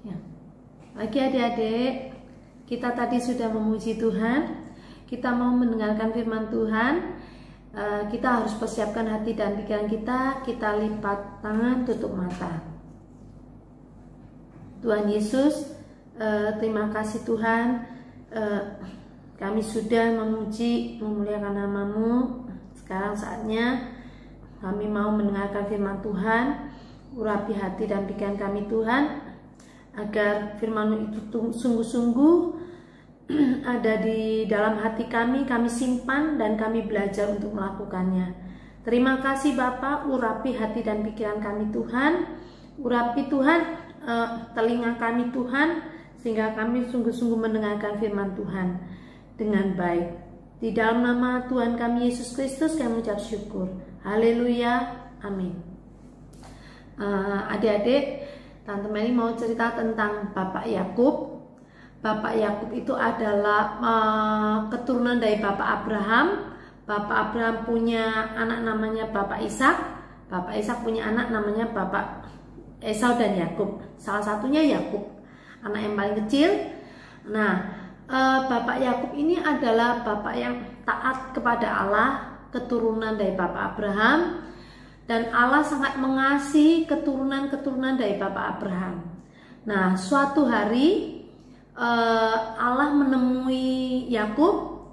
Ya. Pagi adik-adik, kita tadi sudah memuji Tuhan, kita mau mendengarkan firman Tuhan. Kita harus persiapkan hati dan pikiran kita lipat tangan, tutup mata. Tuhan Yesus, terima kasih Tuhan, kami sudah memuji, memuliakan nama-Mu. Sekarang saatnya kami mau mendengarkan firman Tuhan. Urapi hati dan pikiran kami Tuhan, agar firman-Mu itu sungguh-sungguh ada di dalam hati kami simpan dan kami belajar untuk melakukannya. Terima kasih Bapa, urapi hati dan pikiran kami Tuhan, urapi Tuhan telinga kami Tuhan, sehingga kami sungguh-sungguh mendengarkan firman Tuhan dengan baik. Di dalam nama Tuhan kami Yesus Kristus kami mengucap syukur. Haleluya, amin. Adik-adik, Tante Meli mau cerita tentang Bapak Yakub. Bapak Yakub itu adalah keturunan dari Bapak Abraham. Bapak Abraham punya anak namanya Bapak Ishak. Bapak Ishak punya anak namanya Bapak Esau dan Yakub. Salah satunya Yakub, anak yang paling kecil. Nah, Bapak Yakub ini adalah bapak yang taat kepada Allah, keturunan dari Bapak Abraham. Dan Allah sangat mengasihi keturunan-keturunan dari Bapak Abraham. Nah, suatu hari Allah menemui Yakub.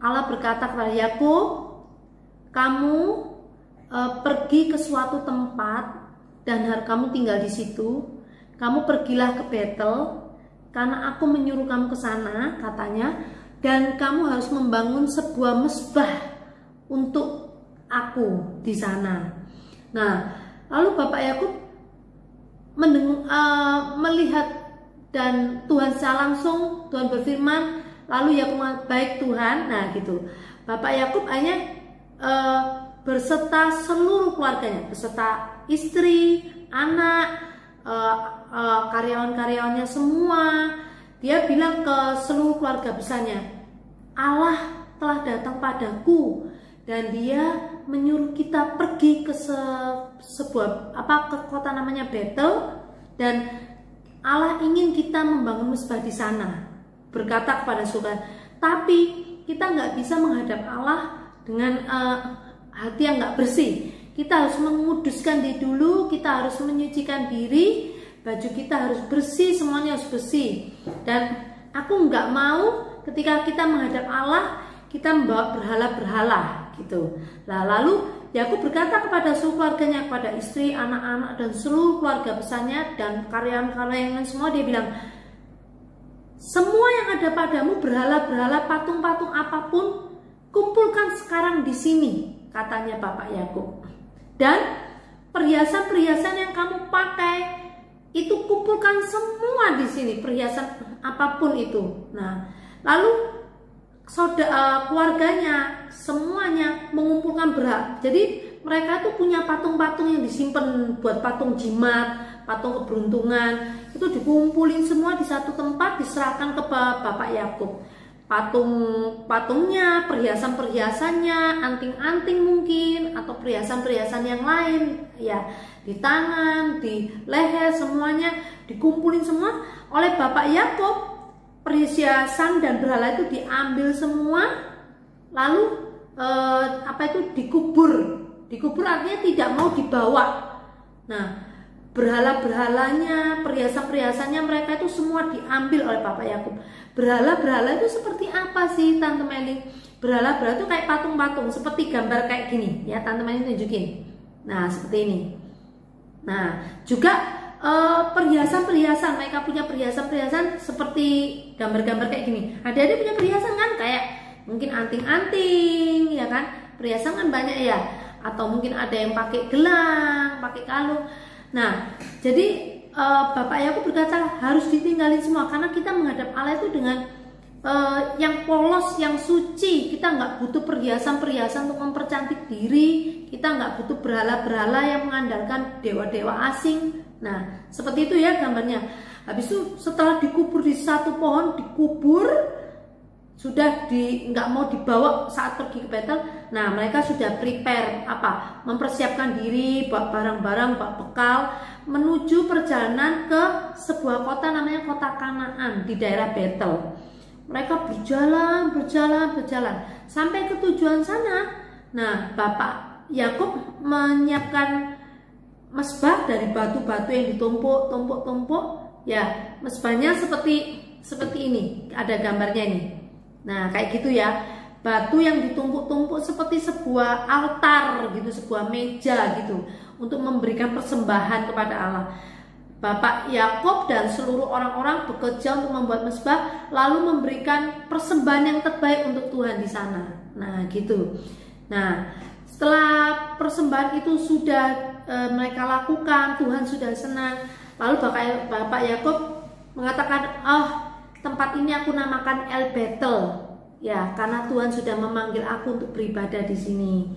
Allah berkata kepada Yakub, kamu pergi ke suatu tempat dan kamu tinggal di situ. Kamu pergilah ke Betel, karena aku menyuruh kamu ke sana, katanya. Dan kamu harus membangun sebuah mezbah untuk aku di sana. Nah, lalu Bapak Yakub melihat dan Tuhan secara langsung, Tuhan berfirman, lalu Yakub mengatakan, baik Tuhan. Nah gitu, Bapak Yakub hanya berserta seluruh keluarganya, beserta istri, anak, karyawan-karyawannya semua. Dia bilang ke seluruh keluarga besarnya, Allah telah datang padaku dan dia menyuruh kita pergi ke sebuah ke kota namanya Betel, dan Allah ingin kita membangun mezbah di sana. Berkata kepada saudara, tapi kita nggak bisa menghadap Allah dengan hati yang nggak bersih. Kita harus menguduskan diri dulu, kita harus menyucikan diri, baju kita harus bersih, semuanya harus bersih. Dan aku nggak mau ketika kita menghadap Allah kita membawa berhala-berhala gitu. Nah, lalu Yakub berkata kepada seluruh keluarganya, kepada istri, anak-anak dan seluruh keluarga besarnya dan karyawan-karyawan semua, dia bilang, semua yang ada padamu, berhala-berhala, patung-patung apapun, kumpulkan sekarang di sini, katanya Bapak Yakub. Dan perhiasan-perhiasan yang kamu pakai itu kumpulkan semua di sini, perhiasan apapun itu. Nah, lalu keluarganya semuanya mengumpulkan berat. Jadi mereka tuh punya patung-patung yang disimpan buat patung jimat, patung keberuntungan, itu dikumpulin semua di satu tempat, diserahkan ke Bapak Yakub. Patung-patungnya, perhiasan-perhiasannya, anting-anting mungkin, atau perhiasan-perhiasan yang lain, ya, di tangan, di leher, semuanya dikumpulin semua oleh Bapak Yakub. Perhiasan dan berhala itu diambil semua, lalu dikubur artinya tidak mau dibawa. Nah, berhala-berhalanya, perhiasan-perhiasannya mereka itu semua diambil oleh Bapak Yakub. Berhala-berhala itu seperti apa sih Tante Meli? Berhala-berhala itu kayak patung-patung, seperti gambar kayak gini ya, Tante Meli tunjukin. Nah, seperti ini. Nah, juga perhiasan-perhiasan, mereka punya perhiasan-perhiasan seperti gambar-gambar kayak gini. Adik-adik punya perhiasan kan, kayak mungkin anting-anting ya kan, perhiasan kan banyak ya, atau mungkin ada yang pakai gelang, pakai kalung. Nah, jadi Bapak Yakub berkata harus ditinggalin semua, karena kita menghadap Allah itu dengan yang polos, yang suci. Kita nggak butuh perhiasan-perhiasan untuk mempercantik diri, kita nggak butuh berhala-berhala yang mengandalkan dewa-dewa asing. Nah, seperti itu ya gambarnya. Habis itu setelah dikubur di satu pohon, dikubur, sudah nggak mau dibawa saat pergi ke Betel, Nah, mereka sudah prepare apa? Mempersiapkan diri, bawa barang-barang, bawa bekal menuju perjalanan ke sebuah kota namanya kota Kanaan di daerah Betel. Mereka berjalan sampai ke tujuan sana. Nah, Bapak Yakub menyiapkan mesbah dari batu-batu yang ditumpuk ya. Mesbahnya seperti ini, ada gambarnya ini. Nah, kayak gitu ya. Batu yang ditumpuk-tumpuk seperti sebuah altar gitu, sebuah meja gitu, untuk memberikan persembahan kepada Allah. Bapak Yakub dan seluruh orang-orang bekerja untuk membuat mesbah, lalu memberikan persembahan yang terbaik untuk Tuhan di sana. Nah, gitu. Nah, setelah persembahan itu sudah mereka lakukan, Tuhan sudah senang. Lalu Bapak Yakub mengatakan, tempat ini aku namakan El Betel, ya, karena Tuhan sudah memanggil aku untuk beribadah di sini.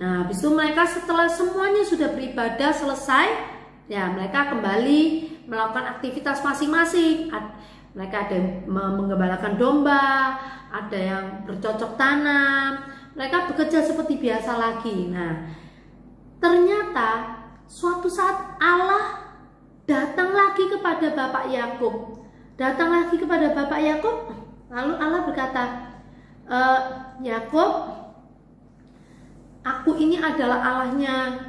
Nah, habis itu mereka setelah semuanya sudah beribadah selesai, ya, mereka kembali melakukan aktivitas masing-masing. Mereka ada yang menggembalakan domba, ada yang bercocok tanam. Mereka bekerja seperti biasa lagi. Nah, ternyata suatu saat Allah datang lagi kepada Bapak Yakub. Lalu Allah berkata, Yakub, aku ini adalah Allahnya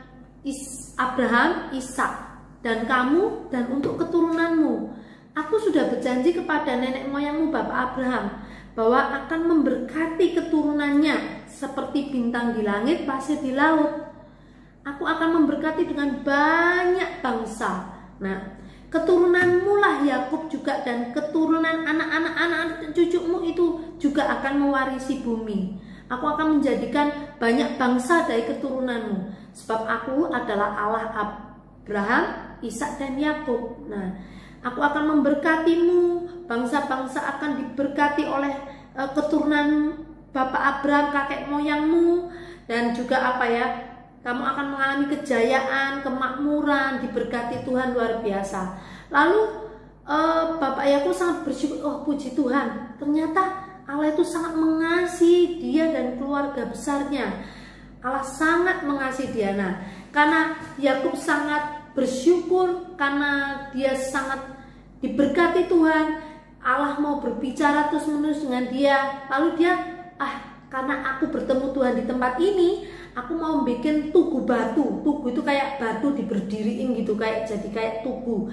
Abraham, Ishak, dan kamu, dan untuk keturunanmu. Aku sudah berjanji kepada nenek moyangmu Bapak Abraham bahwa akan memberkati keturunannya seperti bintang di langit, pasir di laut. Aku akan memberkati dengan banyak bangsa. Nah, keturunanmu lah Yakub juga, dan keturunan anak-anak cucumu itu juga akan mewarisi bumi. Aku akan menjadikan banyak bangsa dari keturunanmu, sebab aku adalah Allah Abraham, Ishak, dan Yakub. Nah, aku akan memberkatimu, bangsa-bangsa akan diberkati oleh keturunan Bapak Abraham, kakek moyangmu, dan juga kamu akan mengalami kejayaan, kemakmuran, diberkati Tuhan luar biasa. Lalu Bapak Yakub sangat bersyukur, puji Tuhan, ternyata Allah itu sangat mengasihi dia dan keluarga besarnya. Allah sangat mengasihi dia. Nah, karena Yakub sangat bersyukur, karena dia sangat diberkati Tuhan, Allah mau berbicara terus-menerus dengan dia. Lalu dia, karena aku bertemu Tuhan di tempat ini, aku mau bikin tugu batu. Tugu itu kayak batu diberdiriin gitu, jadi kayak tugu.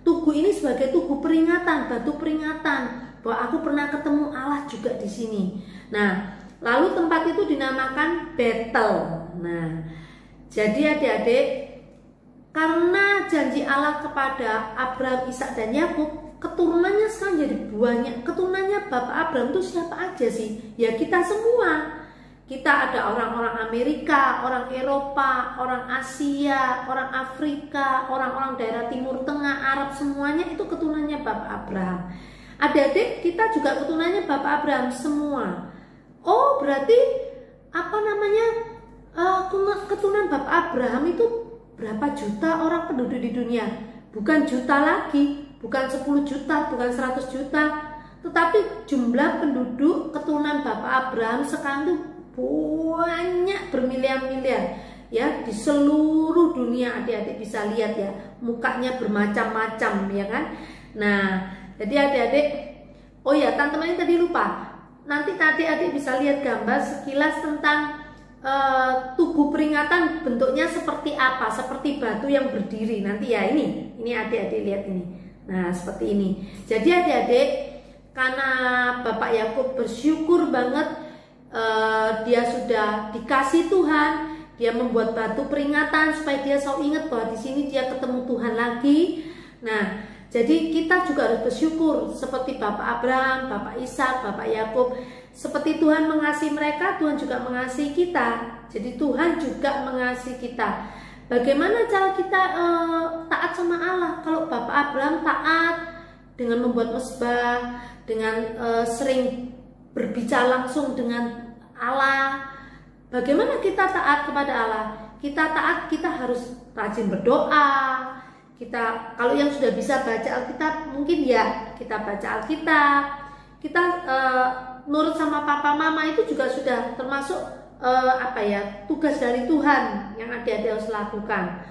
Tugu ini sebagai tugu peringatan, batu peringatan bahwa aku pernah ketemu Allah juga di sini. Nah, lalu tempat itu dinamakan Betel. Nah, jadi adik-adik, karena janji Allah kepada Abraham, Ishak, dan Yakub, keturunannya sekarang jadi banyak. Keturunannya Bapak Abraham itu siapa aja sih? Ya, kita semua. Kita ada orang-orang Amerika, orang Eropa, orang Asia, orang Afrika, orang-orang daerah Timur Tengah, Arab, semuanya itu keturunannya Bapak Abraham. Adik-adik, kita juga keturunannya Bapak Abraham semua. Oh, berarti keturunan Bapak Abraham itu berapa juta orang penduduk di dunia? Bukan juta lagi, bukan 10 juta, bukan 100 juta, tetapi jumlah penduduk keturunan Bapak Abraham sekarang itu banyak, bermiliar-miliar ya, di seluruh dunia. Adik-adik bisa lihat ya, mukanya bermacam-macam ya kan. Nah, jadi adik-adik, oh ya, teman-teman tadi lupa, nanti adik-adik bisa lihat gambar sekilas tentang tugu peringatan, bentuknya seperti apa, seperti batu yang berdiri nanti ya. Ini adik-adik lihat ini. Nah, seperti ini. Jadi adik-adik, karena Bapak Yakub bersyukur banget, dia sudah dikasih Tuhan, dia membuat batu peringatan supaya dia selalu ingat bahwa di sini dia ketemu Tuhan lagi. Nah, jadi kita juga harus bersyukur seperti Bapak Abraham, Bapak Ishak, Bapak Yakub. Seperti Tuhan mengasihi mereka, Tuhan juga mengasihi kita. Jadi Tuhan juga mengasihi kita. Bagaimana cara kita taat sama Allah? Kalau Bapak Abraham taat dengan membuat mesbah, dengan sering berbicara langsung dengan Allah. Bagaimana kita taat kepada Allah? Kita taat, kita harus rajin berdoa. Kita, kalau yang sudah bisa baca Alkitab, mungkin ya kita baca Alkitab. Kita nurut sama papa mama itu juga sudah termasuk tugas dari Tuhan yang adik-adik harus lakukan,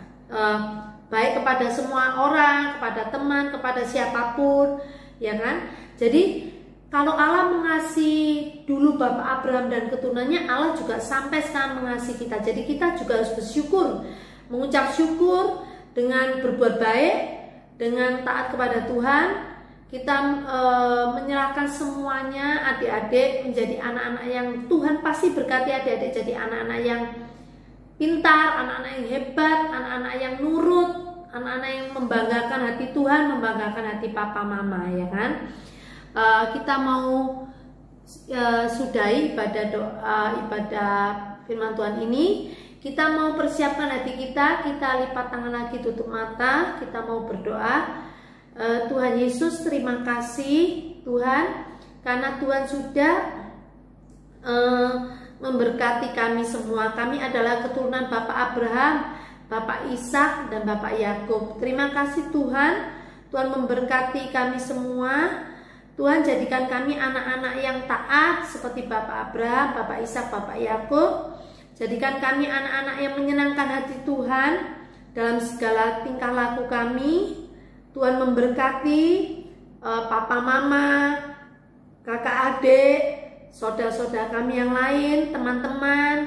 baik kepada semua orang, kepada teman, kepada siapapun, ya kan? Jadi kalau Allah mengasihi dulu Bapak Abraham dan keturunannya, Allah juga sampai sekarang mengasihi kita. Jadi kita juga harus bersyukur, mengucap syukur dengan berbuat baik, dengan taat kepada Tuhan. Kita menyerahkan semuanya adik-adik menjadi anak-anak yang Tuhan pasti berkati adik-adik jadi anak-anak yang pintar, anak-anak yang hebat, anak-anak yang nurut, anak-anak yang membanggakan hati Tuhan, membanggakan hati papa mama, ya kan? Kita mau sudahi ibadah firman Tuhan ini. Kita mau persiapkan hati kita lipat tangan lagi, tutup mata, kita mau berdoa. Tuhan Yesus, terima kasih Tuhan, karena Tuhan sudah memberkati kami semua. Kami adalah keturunan Bapak Abraham, Bapak Ishak, dan Bapak Yakub. Terima kasih Tuhan, Tuhan memberkati kami semua. Tuhan jadikan kami anak-anak yang taat seperti Bapak Abraham, Bapak Ishak, Bapak Yakub. Jadikan kami anak-anak yang menyenangkan hati Tuhan dalam segala tingkah laku kami. Tuhan memberkati papa mama, kakak adik, saudara-saudara kami yang lain, teman-teman,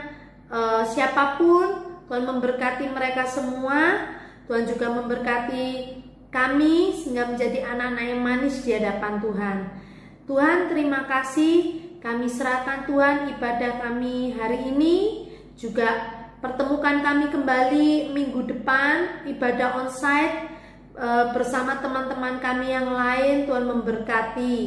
siapapun. Tuhan memberkati mereka semua. Tuhan juga memberkati kami sehingga menjadi anak-anak yang manis di hadapan Tuhan. Tuhan, terima kasih. Kami serahkan Tuhan ibadah kami hari ini. Juga pertemukan kami kembali minggu depan ibadah onsite bersama teman-teman kami yang lain. Tuhan memberkati.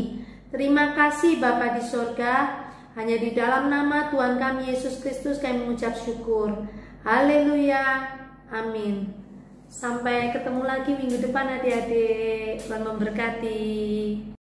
Terima kasih Bapa di sorga. Hanya di dalam nama Tuhan kami Yesus Kristus kami mengucap syukur. Haleluya. Amin. Sampai ketemu lagi minggu depan adik-adik. Tuhan memberkati.